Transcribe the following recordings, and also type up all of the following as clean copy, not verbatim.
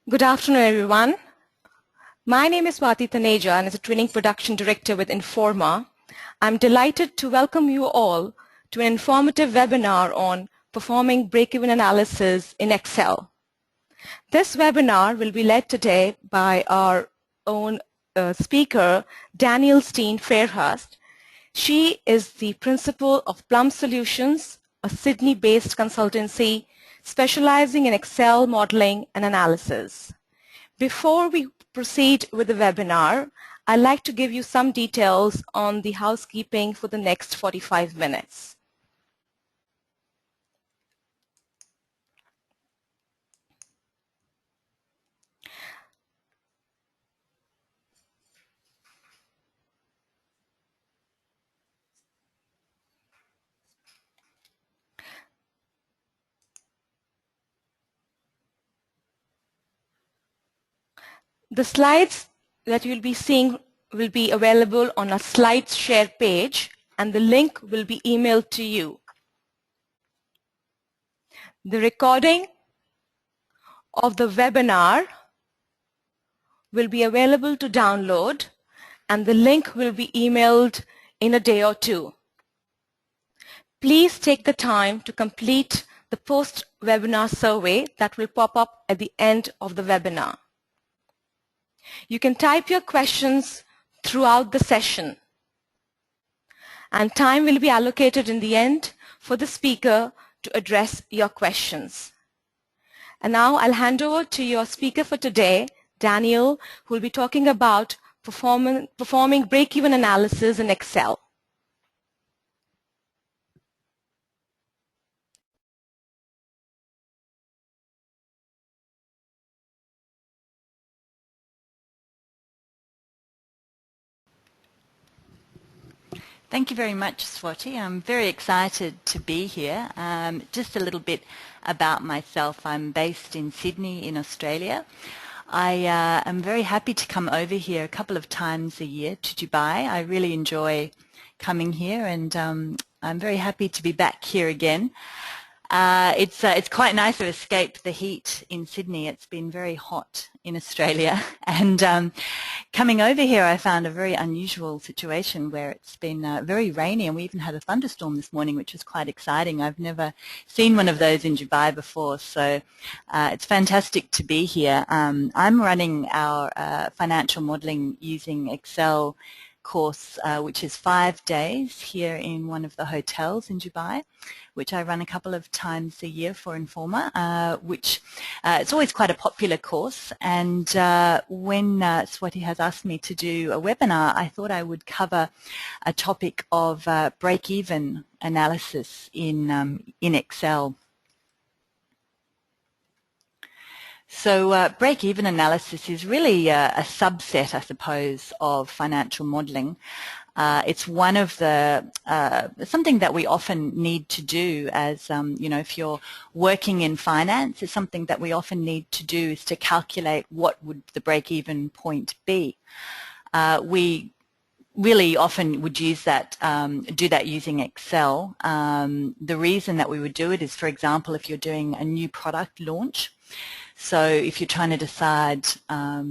Good afternoon, everyone. My name is Swati Taneja, and as a Training Production Director with Informa, I'm delighted to welcome you all to an informative webinar on performing break-even analysis in Excel. This webinar will be led today by our own speaker, Danielle Stein Fairhurst. She is the principal of Plum Solutions, a Sydney-based consultancy specializing in Excel modeling and analysis. Before we proceed with the webinar, I'd like to give you some details on the housekeeping for the next 45 minutes. The slides that you'll be seeing will be available on our slides share page, and the link will be emailed to you. The recording of the webinar will be available to download, and the link will be emailed in a day or two. Please take the time to complete the post-webinar survey that will pop up at the end of the webinar. You can type your questions throughout the session, and time will be allocated in the end for the speaker to address your questions. And now I'll hand over to your speaker for today, Danielle, who will be talking about performing break-even analysis in Excel. Thank you very much, Swati. I'm very excited to be here. Just a little bit about myself. I'm based in Sydney in Australia. I am very happy to come over here a couple of times a year to Dubai. I really enjoy coming here, and I'm very happy to be back here again. It's quite nice to escape the heat in Sydney. It's been very hot in Australia, and coming over here I found a very unusual situation where it's been very rainy, and we even had a thunderstorm this morning, which was quite exciting. I've never seen one of those in Dubai before, so it's fantastic to be here. I'm running our financial modeling using Excel course, which is 5 days here in one of the hotels in Dubai, which I run a couple of times a year for Informa, which it's always quite a popular course. And when Swati has asked me to do a webinar, I thought I would cover a topic of break-even analysis in Excel. So break-even analysis is really a subset, I suppose, of financial modeling. It's one of the something that we often need to do as, if you're working in finance, it's something that we often need to do is to calculate what would the break-even point be. We really often would use that, do that using Excel. The reason that we would do it is, for example, if you're doing a new product launch. So if you're trying to decide, how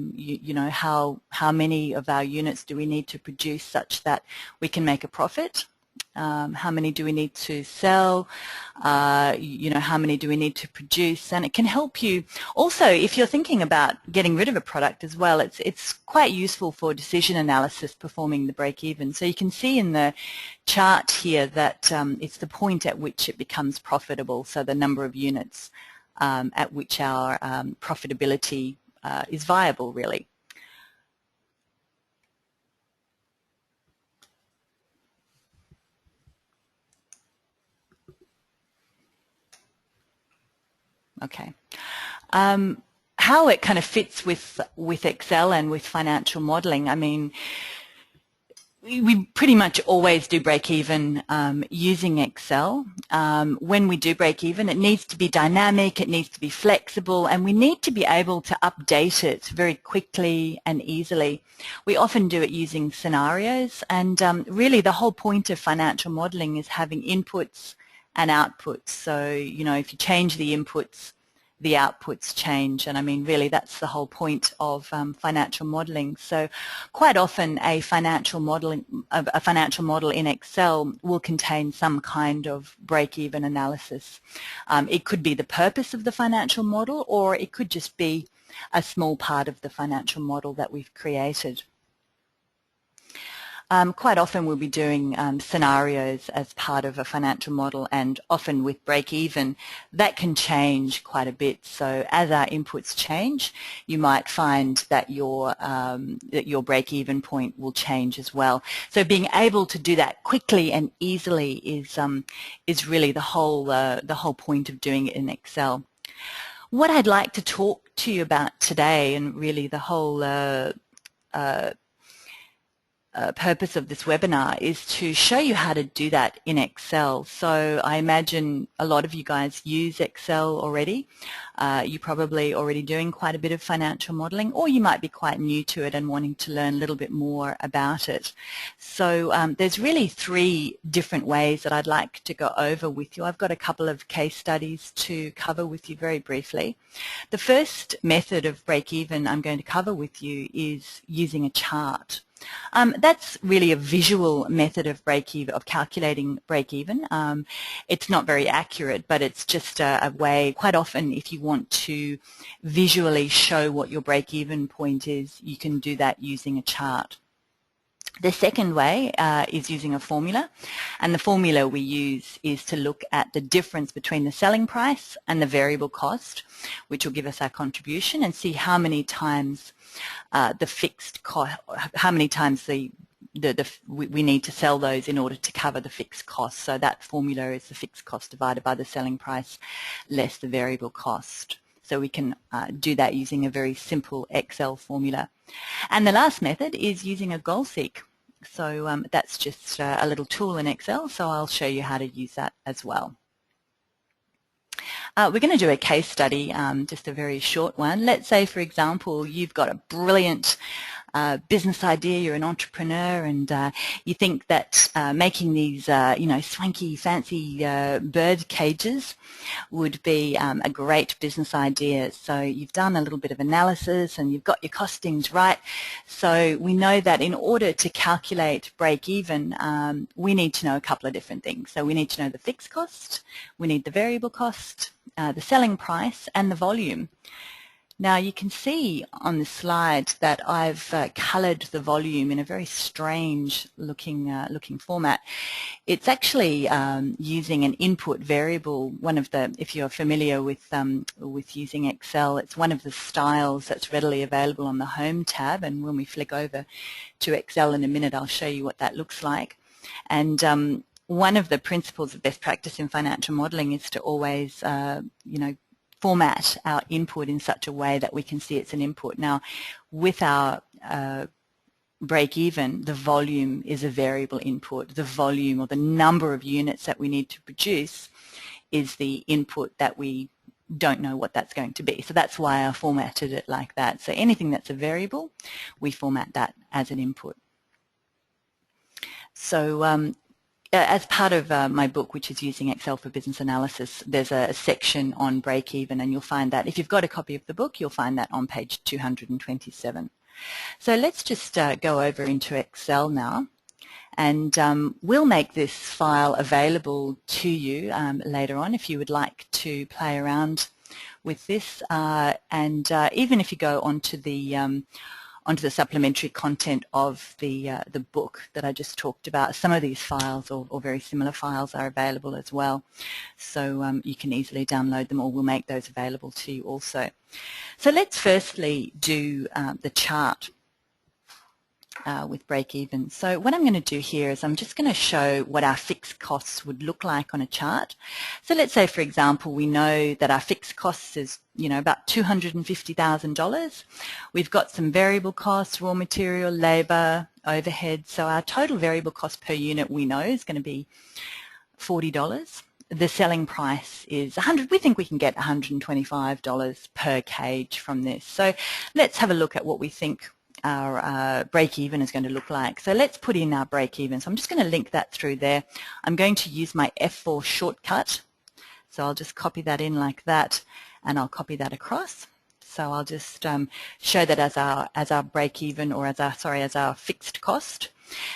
many of our units do we need to produce such that we can make a profit, how many do we need to sell, how many do we need to produce, and it can help you. Also, if you're thinking about getting rid of a product as well, it's quite useful for decision analysis performing the break-even. So you can see in the chart here that it's the point at which it becomes profitable, so the number of units at which our profitability is viable, really. Okay. How it kind of fits with Excel and with financial modeling, I mean, we pretty much always do break-even using Excel. When we do break-even, it needs to be dynamic, it needs to be flexible, and we need to be able to update it very quickly and easily. We often do it using scenarios, and really the whole point of financial modeling is having inputs and outputs. So, if you change the inputs, the outputs change. And I mean, really, that's the whole point of financial modeling. So quite often a financial model in Excel will contain some kind of break-even analysis. It could be the purpose of the financial model, or it could just be a small part of the financial model that we've created. Quite often we'll be doing scenarios as part of a financial model, and often with break-even, that can change quite a bit. So as our inputs change, you might find that your break-even point will change as well. So being able to do that quickly and easily is really the whole point of doing it in Excel. What I'd like to talk to you about today, and really the whole purpose of this webinar, is to show you how to do that in Excel. So I imagine a lot of you guys use Excel already. You're probably already doing quite a bit of financial modeling, or you might be quite new to it and wanting to learn a little bit more about it. So there's really 3 different ways that I'd like to go over with you. I've got a couple of case studies to cover with you very briefly. The first method of break-even I'm going to cover with you is using a chart. That's really a visual method of break-even, of calculating break-even. It's not very accurate, but it's just a way. Quite often, if you want to visually show what your break-even point is, you can do that using a chart. The second way is using a formula, and the formula we use is to look at the difference between the selling price and the variable cost, which will give us our contribution, and see how many times the fixed cost, how many times we need to sell those in order to cover the fixed cost. So that formula is the fixed cost divided by the selling price less the variable cost. So we can do that using a very simple Excel formula. And the last method is using a goal seek. So that's just a little tool in Excel, so I'll show you how to use that as well. We're going to do a case study, just a very short one. Let's say, for example, you've got a brilliant business idea, you're an entrepreneur, and you think that making these swanky, fancy bird cages would be a great business idea. So you've done a little bit of analysis and you've got your costings right. So we know that in order to calculate break-even, we need to know a couple of different things. So we need to know the fixed cost, we need the variable cost, the selling price, and the volume. Now you can see on the slide that I've coloured the volume in a very strange looking format. It's actually using an input variable. One of the, if you're familiar with using Excel, it's one of the styles that's readily available on the Home tab. And when we flick over to Excel in a minute, I'll show you what that looks like. And one of the principles of best practice in financial modelling is to always, format our input in such a way that we can see it's an input. Now, with our break-even, the volume is a variable input. The volume, or the number of units that we need to produce, is the input that we don't know what that's going to be. So that's why I formatted it like that. So anything that's a variable, we format that as an input. So as part of my book, which is Using Excel for Business Analysis, there's a section on break-even, and you'll find that, if you've got a copy of the book, you'll find that on page 227. So let's just go over into Excel now, and we'll make this file available to you later on if you would like to play around with this. And even if you go onto the supplementary content of the book that I just talked about, some of these files or very similar files are available as well. So you can easily download them, or we'll make those available to you also. So let's firstly do the chart with break-even. So what I'm going to do here is I'm just going to show what our fixed costs would look like on a chart. So let's say, for example, we know that our fixed costs is about $250,000. We've got some variable costs, raw material, labor, overhead. So our total variable cost per unit we know is going to be $40. The selling price is $100. We think we can get $125 per cage from this. So let's have a look at what we think our break-even is going to look like. So let's put in our break-even. So I'm just going to link that through there. I'm going to use my F4 shortcut. So I'll just copy that in like that, and I'll copy that across. So I'll just show that as our break even, or as our fixed cost.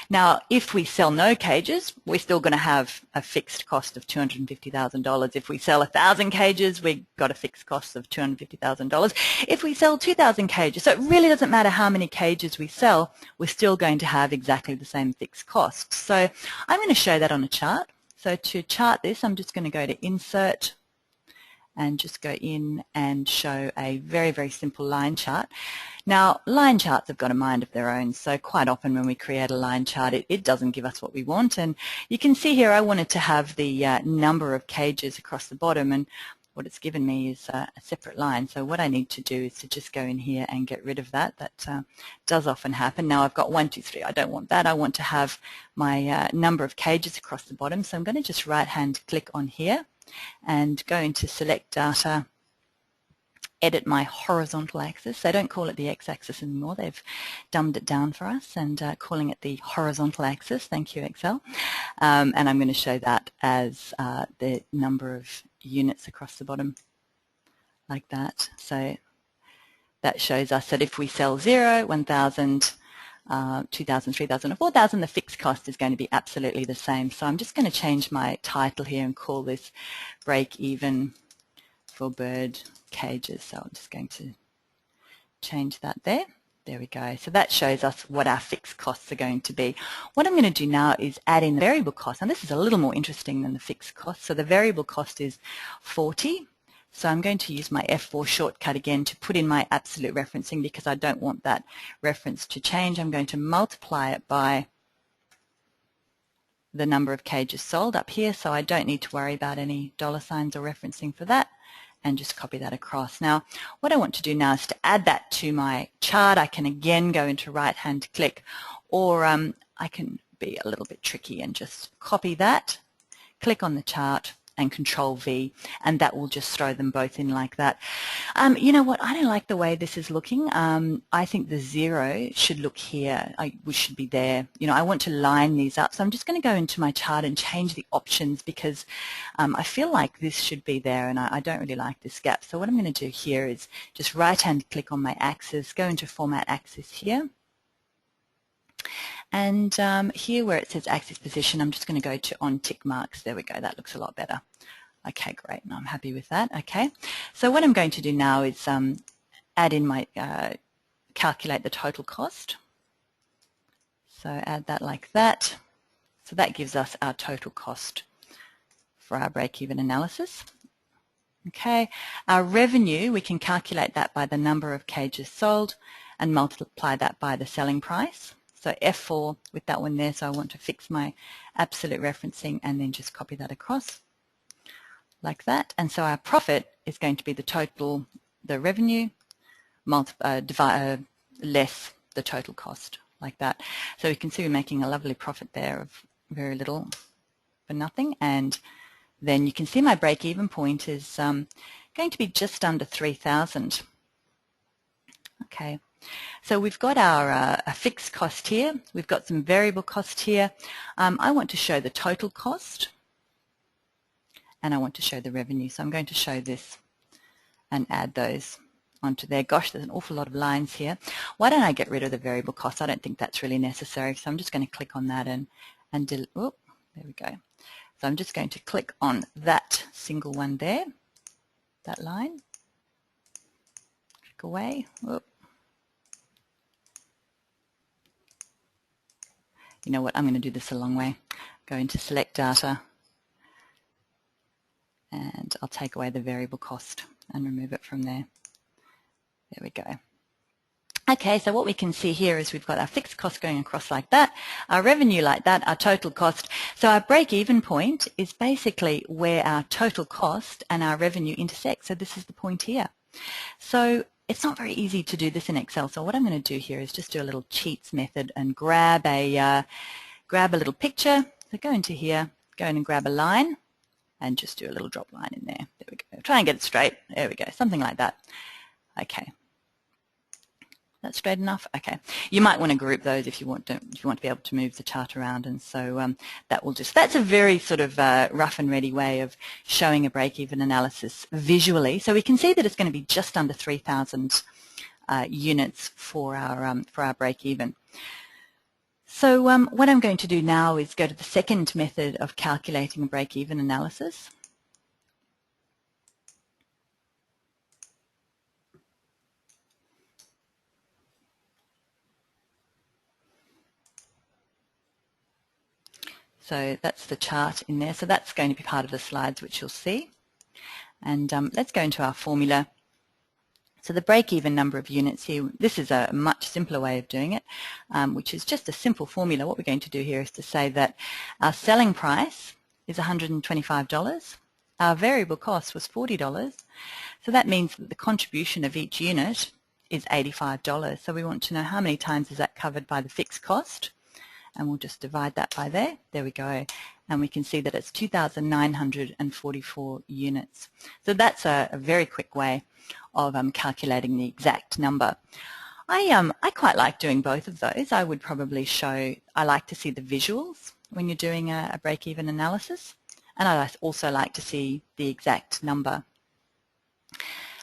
Now, if we sell no cages, we're still going to have a fixed cost of $250,000. If we sell 1,000 cages, we've got a fixed cost of $250,000. If we sell 2,000 cages, so it really doesn't matter how many cages we sell, we're still going to have exactly the same fixed cost. So I'm going to show that on a chart. So to chart this, I'm just going to go to Insert, and just go in and show a very, very simple line chart. Now, line charts have got a mind of their own, so quite often when we create a line chart, it doesn't give us what we want. And you can see here I wanted to have the number of cages across the bottom, and what it's given me is a separate line. So what I need to do is to just go in here and get rid of that. That does often happen. Now I've got 1, 2, 3. I don't want that. I want to have my number of cages across the bottom. So I'm going to just right-hand click on here and go into Select Data, edit my horizontal axis. They don't call it the x-axis anymore. They've dumbed it down for us and calling it the horizontal axis. Thank you, Excel. And I'm going to show that as the number of units across the bottom, like that. So that shows us that if we sell 0, 1,000, 2,000, 3,000, or 4,000, the fixed cost is going to be absolutely the same. So I'm just going to change my title here and call this Break Even for Bird Cages. So I'm just going to change that there. There we go. So that shows us what our fixed costs are going to be. What I'm going to do now is add in the variable cost. And this is a little more interesting than the fixed cost. So the variable cost is 40. So I'm going to use my F4 shortcut again to put in my absolute referencing, because I don't want that reference to change. I'm going to multiply it by the number of cages sold up here, so I don't need to worry about any dollar signs or referencing for that, and just copy that across. Now, what I want to do now is to add that to my chart. I can again go into right-hand click, or I can be a little bit tricky and just copy that, click on the chart, and Control V, and that will just throw them both in like that. You know what? I don't like the way this is looking. I think the 0 should look here. We should be there. You know, I want to line these up. So I'm just going to go into my chart and change the options, because I feel like this should be there, and I don't really like this gap. So what I'm going to do here is just right-hand click on my axis, go into Format Axis here. And here where it says axis position, I'm just going to go to on tick marks. There we go. That looks a lot better. Okay, great. And I'm happy with that. Okay. So what I'm going to do now is add in my, calculate the total cost. So add that like that. So that gives us our total cost for our break-even analysis. Okay. Our revenue, we can calculate that by the number of cages sold and multiply that by the selling price. So F4 with that one there, so I want to fix my absolute referencing and then just copy that across like that. And so our profit is going to be the total, the revenue, less the total cost, like that. So you can see we're making a lovely profit there of very little for nothing. And then you can see my break-even point is going to be just under 3,000. Okay. So we've got our fixed cost here. We've got some variable cost here. I want to show the total cost, and I want to show the revenue. So I'm going to show this and add those onto there. Gosh, there's an awful lot of lines here. Why don't I get rid of the variable cost? I don't think that's really necessary. So I'm just going to click on that and oh, there we go. So I'm just going to click on that single one there, that line. Click away. Whoop. You know what, I'm going to do this a long way. Go into Select Data, and I'll take away the variable cost and remove it from there. There we go. Okay, so what we can see here is we've got our fixed cost going across like that, our revenue like that, our total cost. So our break-even point is basically where our total cost and our revenue intersect. So this is the point here. So it's not very easy to do this in Excel. So what I'm going to do here is just do a little cheats method and grab a little picture. So go into here, go in and grab a line, and just do a little drop line in there. There we go. Try and get it straight. There we go. Something like that. Okay. That's straight enough? Okay. You might want to group those if you want to be able to move the chart around, and so that's a very sort of rough and ready way of showing a break-even analysis visually. So we can see that it's going to be just under 3,000 units for our break-even. So what I'm going to do now is go to the second method of calculating a break-even analysis. So that's the chart in there. So that's going to be part of the slides, which you'll see. And let's go into our formula. So the break-even number of units here, this is a much simpler way of doing it, which is just a simple formula. What we're going to do here is to say that our selling price is $125. Our variable cost was $40. So that means that the contribution of each unit is $85. So we want to know how many times is that covered by the fixed cost. And we'll just divide that by there. There we go. And we can see that it's 2,944 units. So that's a very quick way of calculating the exact number. I quite like doing both of those. I would probably I like to see the visuals when you're doing a break-even analysis. And I also like to see the exact number.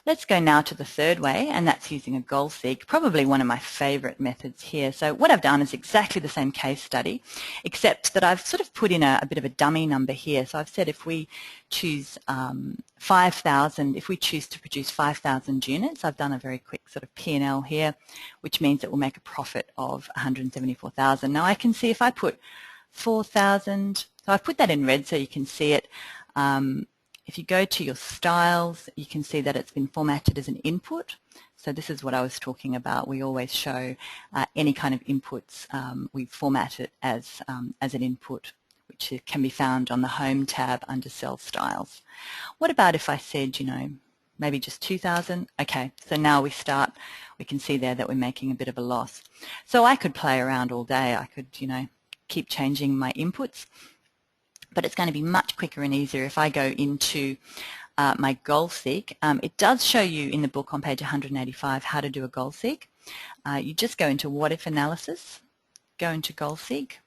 Let's go now to the third way, and that's using a goal seek, probably one of my favorite methods here. So what I've done is exactly the same case study, except that I've sort of put in a bit of a dummy number here. So I've said if we choose 5,000, if we choose to produce 5,000 units, I've done a very quick sort of P&L here, which means it will make a profit of 174,000. Now I can see if I put 4,000, so I've put that in red so you can see it. If you go to your styles, you can see that it's been formatted as an input. So this is what I was talking about. We always show any kind of inputs, we format it as an input, which can be found on the Home tab under Cell Styles. What about if I said, maybe just 2,000? Okay, so now we can see there that we're making a bit of a loss. So I could play around all day. I could, keep changing my inputs. But it's going to be much quicker and easier if I go into my goal seek. It does show you in the book on page 185 how to do a goal seek. You just go into what if analysis, go into goal seek,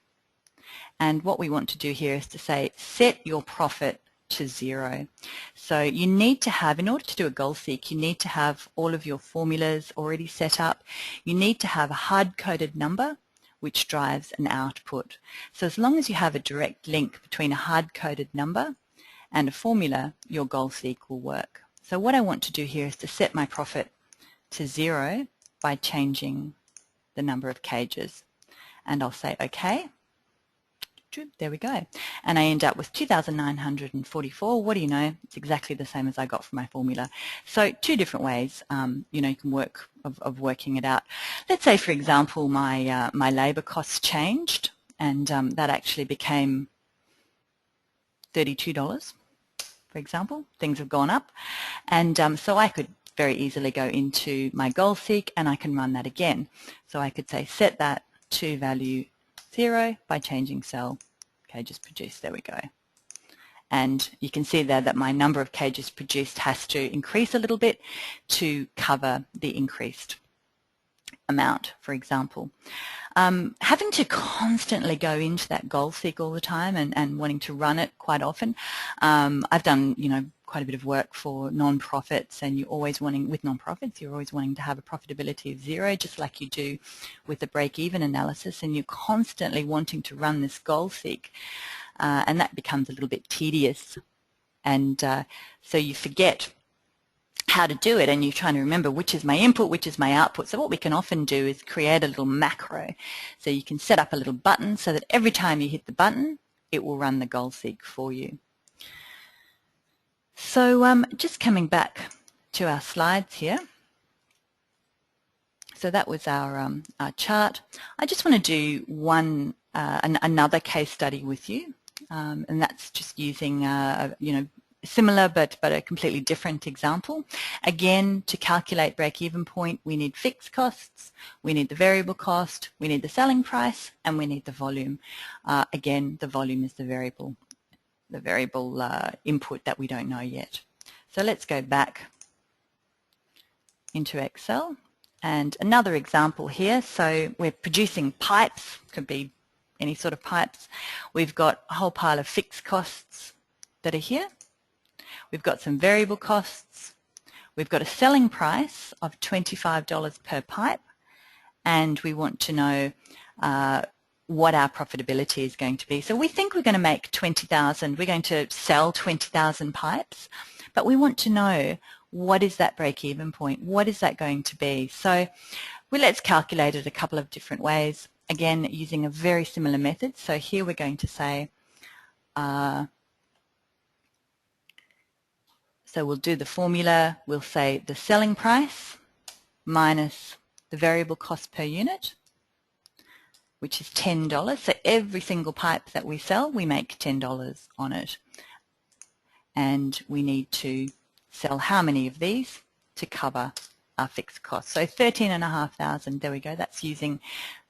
and what we want to do here is to say set your profit to 0. So you need to have, in order to do a goal seek, you need to have all of your formulas already set up. You need to have a hard-coded number which drives an output. So as long as you have a direct link between a hard-coded number and a formula, your goal seek will work. So what I want to do here is to set my profit to 0 by changing the number of cages. And I'll say OK. There we go. And I end up with 2,944. What do you know? It's exactly the same as I got from my formula. So two different ways, you can work of working it out. Let's say, for example, my labour costs changed, and that actually became $32, for example. Things have gone up. And so I could very easily go into my goal seek, and I can run that again. So I could say set that to value 0 by changing cell cages produced. There we go. And you can see there that my number of cages produced has to increase a little bit to cover the increased amount, for example. Having to constantly go into that goal seek all the time and wanting to run it quite often. I've done, quite a bit of work for non-profits, and you're always wanting, with non-profits, you're always wanting to have a profitability of 0, just like you do with the break-even analysis, and you're constantly wanting to run this goal seek, and that becomes a little bit tedious, and so you forget how to do it, and you're trying to remember which is my input, which is my output. So what we can often do is create a little macro. So you can set up a little button so that every time you hit the button, it will run the goal seek for you. So just coming back to our slides here. So that was our chart. I just want to do another case study with you, and that's just using similar but a completely different example. Again, to calculate break-even point, we need fixed costs, we need the variable cost, we need the selling price, and we need the volume. Again, the volume is the variable input that we don't know yet. So let's go back into Excel, And another example here, so we're producing pipes, could be any sort of pipes. We've got a whole pile of fixed costs that are here. We've got some variable costs. We've got a selling price of $25 per pipe, and we want to know what our profitability is going to be. So we think we're going to make 20,000, we're going to sell 20,000 pipes, but we want to know what is that break-even point, what is that going to be. So let's calculate it a couple of different ways, again using a very similar method. So here we're going to say, so we'll do the formula, we'll say the selling price minus the variable cost per unit, which is $10. So every single pipe that we sell, we make $10 on it. And we need to sell how many of these to cover our fixed costs. So 13,500, there we go. That's using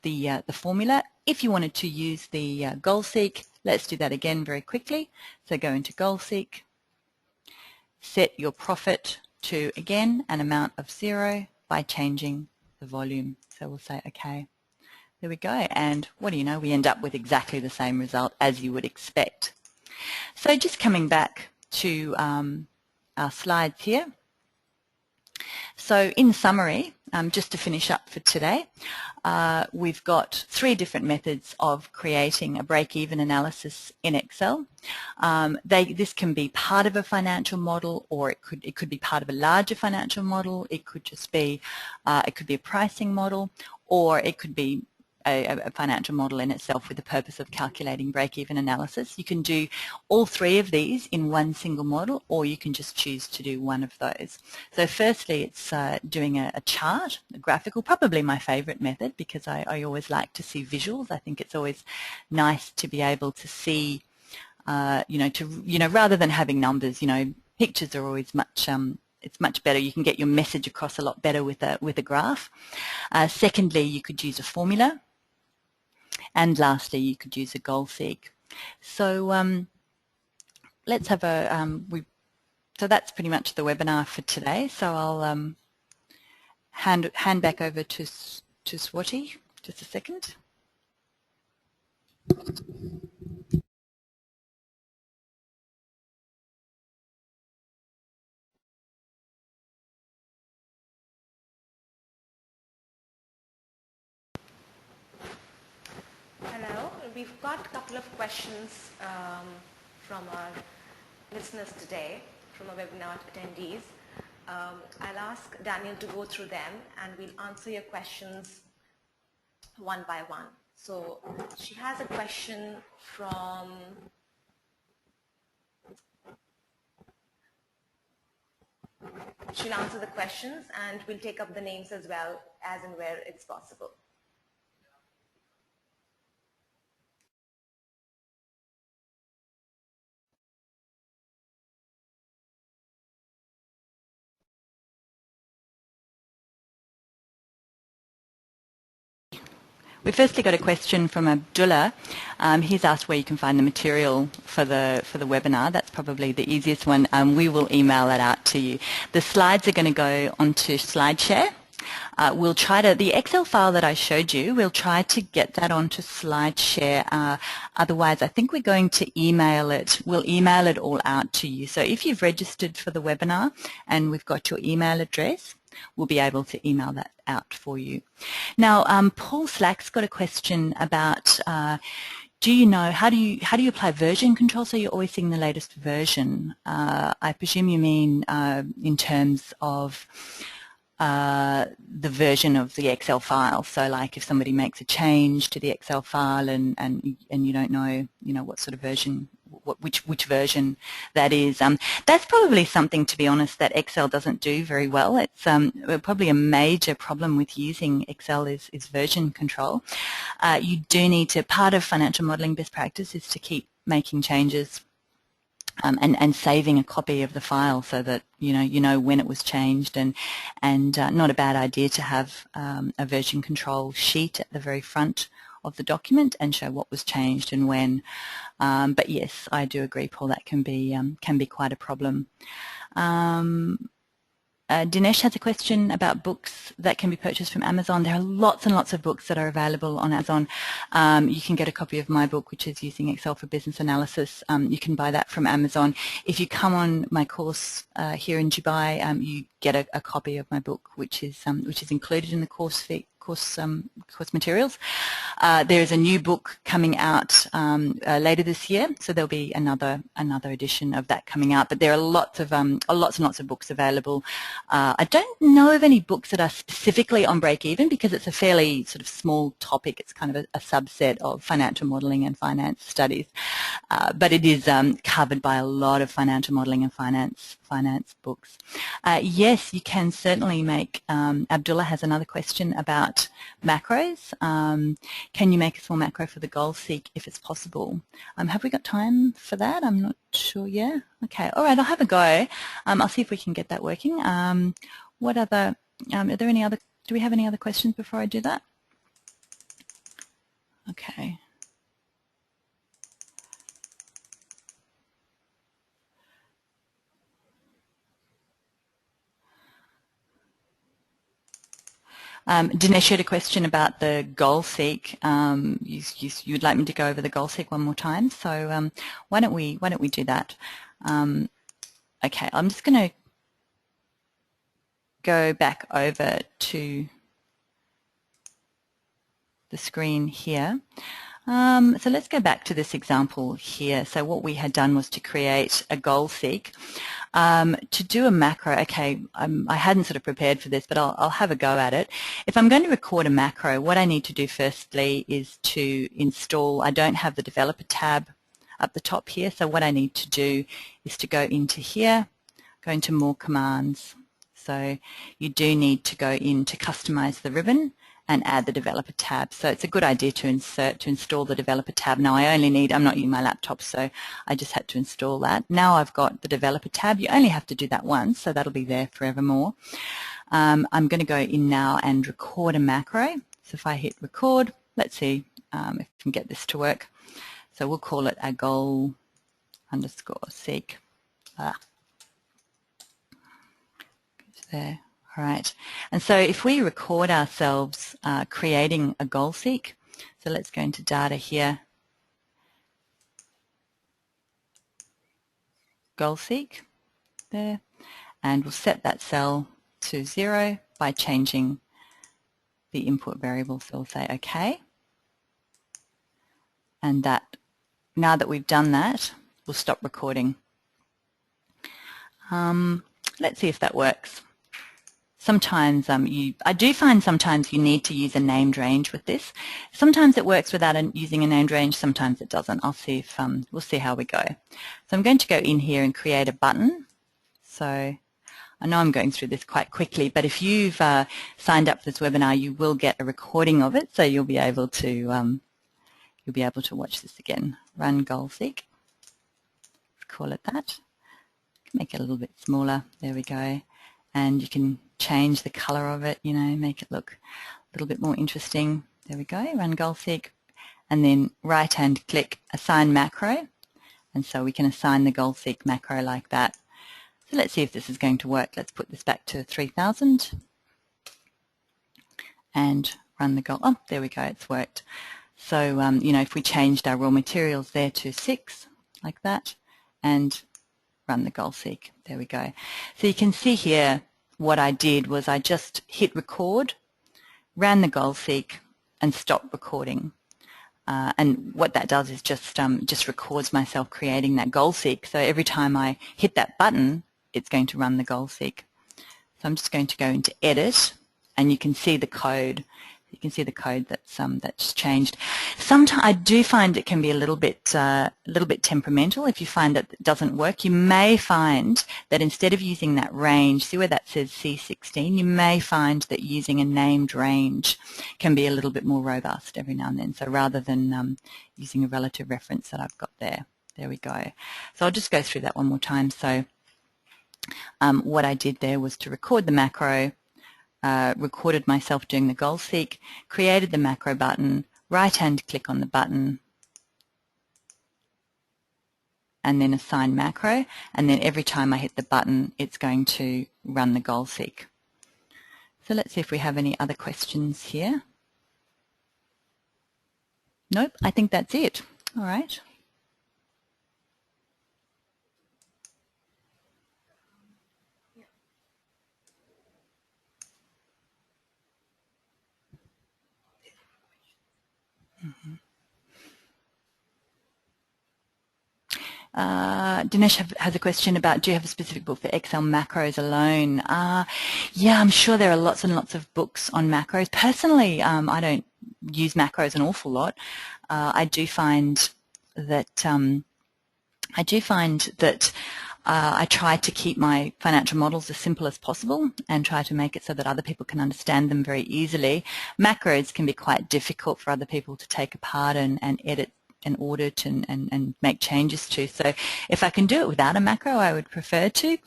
the formula. If you wanted to use the goal seek, let's do that again very quickly. So go into goal seek, set your profit to, again, an amount of 0 by changing the volume. So we'll say, okay. There we go, and what do you know, we end up with exactly the same result as you would expect. So just coming back to our slides here. So in summary, just to finish up for today, we've got 3 different methods of creating a break-even analysis in Excel. This can be part of a financial model, or it could be part of a larger financial model. It could just be a pricing model, or it could be a financial model in itself with the purpose of calculating break-even analysis. You can do all 3 of these in one single model, or you can just choose to do one of those. So firstly, it's doing a chart, a graphical, probably my favorite method, because I always like to see visuals. I think it's always nice to be able to see, rather than having numbers, pictures are always much it's much better. You can get your message across a lot better with a graph. Secondly, you could use a formula. And lastly, you could use a goal seek. So let's have so that's pretty much the webinar for today. So I'll hand back over to Swati. Just a second. Hello. We've got a couple of questions from our listeners today, from our webinar attendees. I'll ask Danielle to go through them, and we'll answer your questions one by one. So she has a question from she'll answer the questions, and we'll take up the names as well as and where it's possible. We firstly got a question from Abdullah. He's asked where you can find the material for the webinar. That's probably the easiest one. We will email that out to you. The slides are going to go onto SlideShare. We'll try to, the Excel file that I showed you, we'll try to get that onto SlideShare. Otherwise, I think we're going to email it. We'll email it all out to you. So if you've registered for the webinar and we've got your email address, we'll be able to email that out for you. Now, Paul Slack's got a question about, do you know, how do you apply version control so you're always seeing the latest version? I presume you mean in terms of the version of the Excel file. So like if somebody makes a change to the Excel file and you don't know, what sort of version, which version that is. That's probably something, to be honest, that Excel doesn't do very well. It's probably a major problem with using Excel is version control. You do need to, part of financial modeling best practice is to keep making changes and saving a copy of the file so that you know when it was changed, and not a bad idea to have a version control sheet at the very front of the document and show what was changed and when. But yes, I do agree, Paul, that can be quite a problem. Dinesh has a question about books that can be purchased from Amazon. There are lots and lots of books that are available on Amazon. You can get a copy of my book, which is Using Excel for Business Analysis. You can buy that from Amazon. If you come on my course here in Dubai, you get a copy of my book, which is included in the course fee. Course materials. There is a new book coming out later this year, so there'll be another edition of that coming out. But there are lots and lots of books available. I don't know of any books that are specifically on break-even because it's a fairly sort of small topic. It's kind of a subset of financial modelling and finance studies, but it is covered by a lot of financial modelling and finance books. Yes, you can certainly make. Abdullah has another question about macros. Can you make a small macro for the goal seek if it's possible? Have we got time for that? I'm not sure. Yeah. Okay. All right. I'll have a go. I'll see if we can get that working. What other? Are there any other? Do we have any other questions before I do that? Okay. Dinesh had a question about the goal seek. You'd like me to go over the goal seek one more time, so why don't we do that? Okay, I'm just going to go back over to the screen here. So let's go back to this example here. So what we had done was to create a goal seek. To do a macro, okay, I hadn't sort of prepared for this, but I'll have a go at it. If I'm going to record a macro, what I need to do firstly is to install. I don't have the developer tab up the top here, so what I need to do is to go into here, go into more commands. So you do need to go in to customize the ribbon and add the developer tab. So it's a good idea to install the developer tab. Now I'm not using my laptop, so I just had to install that. Now I've got the developer tab. You only have to do that once, so that'll be there forevermore. I'm going to go in now and record a macro. So if I hit record, let's see if we can get this to work. So we'll call it a goal underscore seek. There. All right, and so if we record ourselves creating a goal seek, so let's go into data here, goal seek, there, and we'll set that cell to 0 by changing the input variable. So we'll say OK, and that now that we've done that, we'll stop recording. Let's see if that works. Sometimes I do find sometimes you need to use a named range with this. Sometimes it works without using a named range, sometimes it doesn't. I'll see if we'll see how we go. So I'm going to go in here and create a button. So I know I'm going through this quite quickly, but if you've signed up for this webinar, you will get a recording of it, so you'll be able to watch this again. Run goal seek. Let's call it that. Make it a little bit smaller. There we go. And you can change the color of it, make it look a little bit more interesting. There we go, run goal seek, and then right-hand click assign macro, and so we can assign the goal seek macro like that. So let's see if this is going to work. Let's put this back to 3000 and run the goal. Oh, there we go, it's worked. So, if we changed our raw materials there to 6, like that, and run the goal seek. There we go. So you can see here what I did was I just hit record, ran the goal seek, and stopped recording. And what that does is just records myself creating that goal seek. So every time I hit that button, it's going to run the goal seek. So I'm just going to go into edit, and you can see the code. You can see the code that's changed. Sometimes I do find it can be a little bit temperamental. If you find that it doesn't work, you may find that instead of using that range, see where that says C16, you may find that using a named range can be a little bit more robust every now and then. So rather than using a relative reference that I've got there, there we go. So I'll just go through that one more time. So what I did there was to record the macro, recorded myself doing the goal seek, created the macro button, right-hand click on the button, and then assign macro, and then every time I hit the button, it's going to run the goal seek. So let's see if we have any other questions here. Nope, I think that's it. All right. Dinesh has a question about, do you have a specific book for Excel macros alone? Yeah, I'm sure there are lots and lots of books on macros. Personally, I don't use macros an awful lot. I do find that I try to keep my financial models as simple as possible and try to make it so that other people can understand them very easily. Macros can be quite difficult for other people to take apart and edit and audit and make changes to. So if I can do it without a macro, I would prefer to.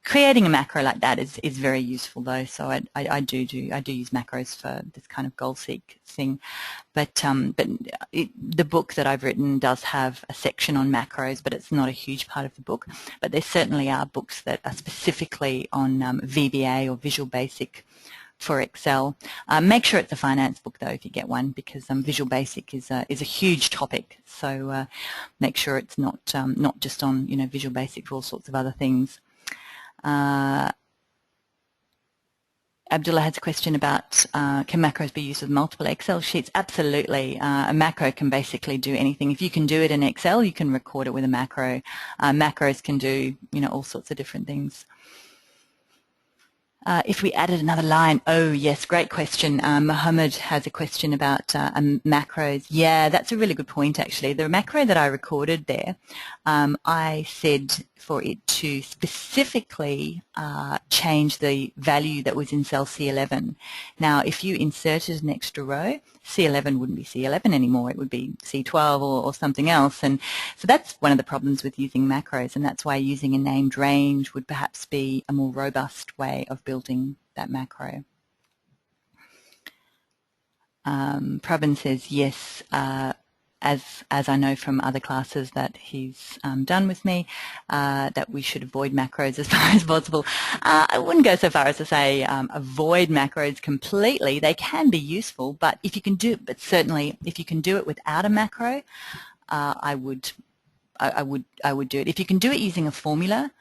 Creating a macro like that is very useful though. So I do use macros for this kind of goal seek thing. But the book that I've written does have a section on macros, but it's not a huge part of the book. But there certainly are books that are specifically on VBA or Visual Basic for Excel. Make sure it's a finance book though if you get one, because Visual Basic is a huge topic. So make sure it's not just on Visual Basic for all sorts of other things. Abdullah has a question about can macros be used with multiple Excel sheets? Absolutely. A macro can basically do anything. If you can do it in Excel, you can record it with a macro. Macros can do all sorts of different things. If we added another line, oh yes, great question. Mohammed has a question about macros. Yeah, that's a really good point actually. The macro that I recorded there, I said for it to specifically change the value that was in cell C11. Now, if you inserted an extra row, C11 wouldn't be C11 anymore. It would be C12 or something else. And so that's one of the problems with using macros, and that's why using a named range would perhaps be a more robust way of building that macro. Prabin says yes, as I know from other classes that he's done with me, that we should avoid macros as far as possible. I wouldn't go so far as to say avoid macros completely. They can be useful, but if you can do it without a macro, I would do it. If you can do it using a formula,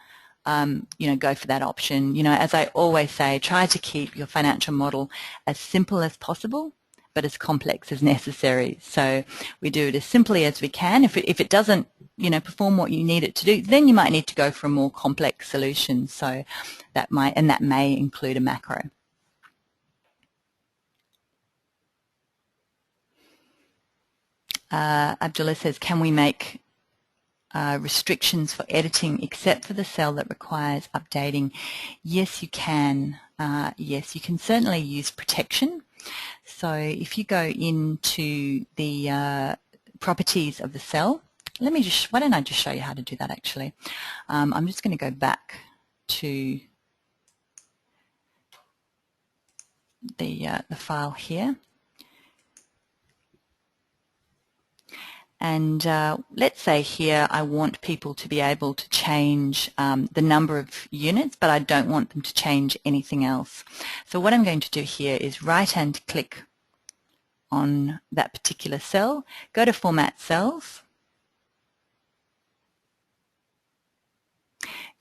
go for that option. As I always say, try to keep your financial model as simple as possible, but as complex as necessary. So we do it as simply as we can. If it doesn't, perform what you need it to do, then you might need to go for a more complex solution. So that may include a macro. Abdullah says, can we make restrictions for editing except for the cell that requires updating? Yes, you can. Yes, you can certainly use protection. So if you go into the properties of the cell, why don't I just show you how to do that actually. I'm just going to go back to the file here. And let's say here I want people to be able to change the number of units, but I don't want them to change anything else. So what I'm going to do here is right-hand click on that particular cell, go to Format Cells,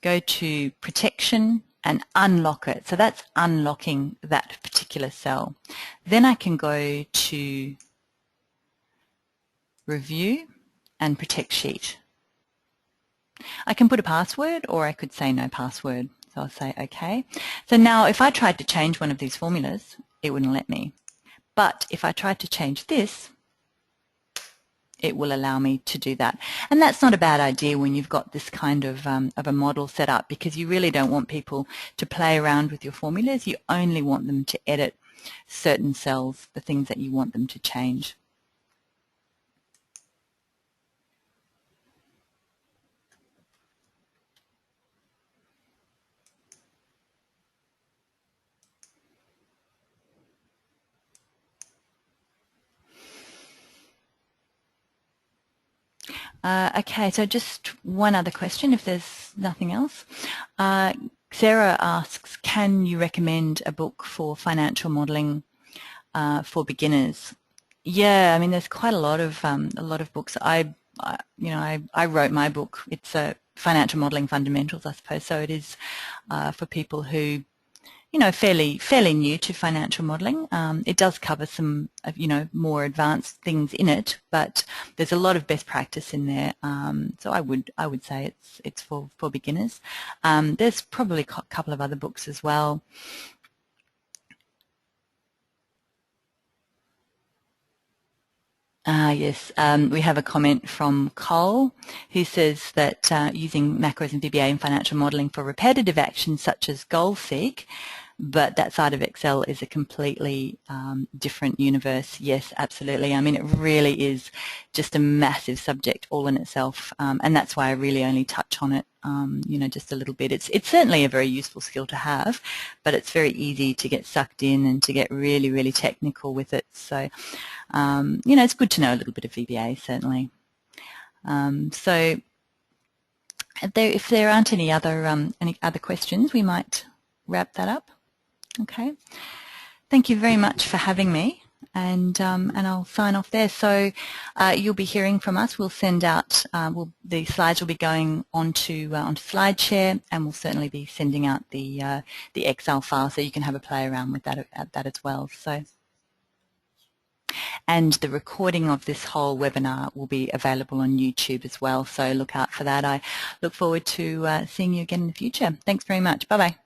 go to Protection and unlock it. So that's unlocking that particular cell. Then I can go to Review and Protect Sheet. I can put a password or I could say no password. So I'll say OK. So now if I tried to change one of these formulas, it wouldn't let me. But if I tried to change this, it will allow me to do that. And that's not a bad idea when you've got this kind of a model set up, because you really don't want people to play around with your formulas. You only want them to edit certain cells, the things that you want them to change. Okay, so just one other question, if there's nothing else. Sarah asks, can you recommend a book for financial modelling for beginners? Yeah, I mean, there's quite a lot of books. I wrote my book. It's Financial Modelling Fundamentals, I suppose. So it is for people who, fairly new to financial modelling. It does cover some, more advanced things in it, but there's a lot of best practice in there. So I would say it's for beginners. There's probably a couple of other books as well. Yes, we have a comment from Cole who says that using macros and VBA in financial modelling for repetitive actions such as goal seek, but that side of Excel is a completely different universe. Yes, absolutely. I mean, it really is just a massive subject all in itself, and that's why I really only touch on it, just a little bit. It's certainly a very useful skill to have, but it's very easy to get sucked in and to get really, really technical with it. So, it's good to know a little bit of VBA, certainly. So, if there aren't any other questions, we might wrap that up. Okay. Thank you very much for having me, and I'll sign off there. So you'll be hearing from us. We'll send out. The slides will be going onto SlideShare, and we'll certainly be sending out the Excel file so you can have a play around with that as well. So. And the recording of this whole webinar will be available on YouTube as well, so look out for that. I look forward to seeing you again in the future. Thanks very much. Bye-bye.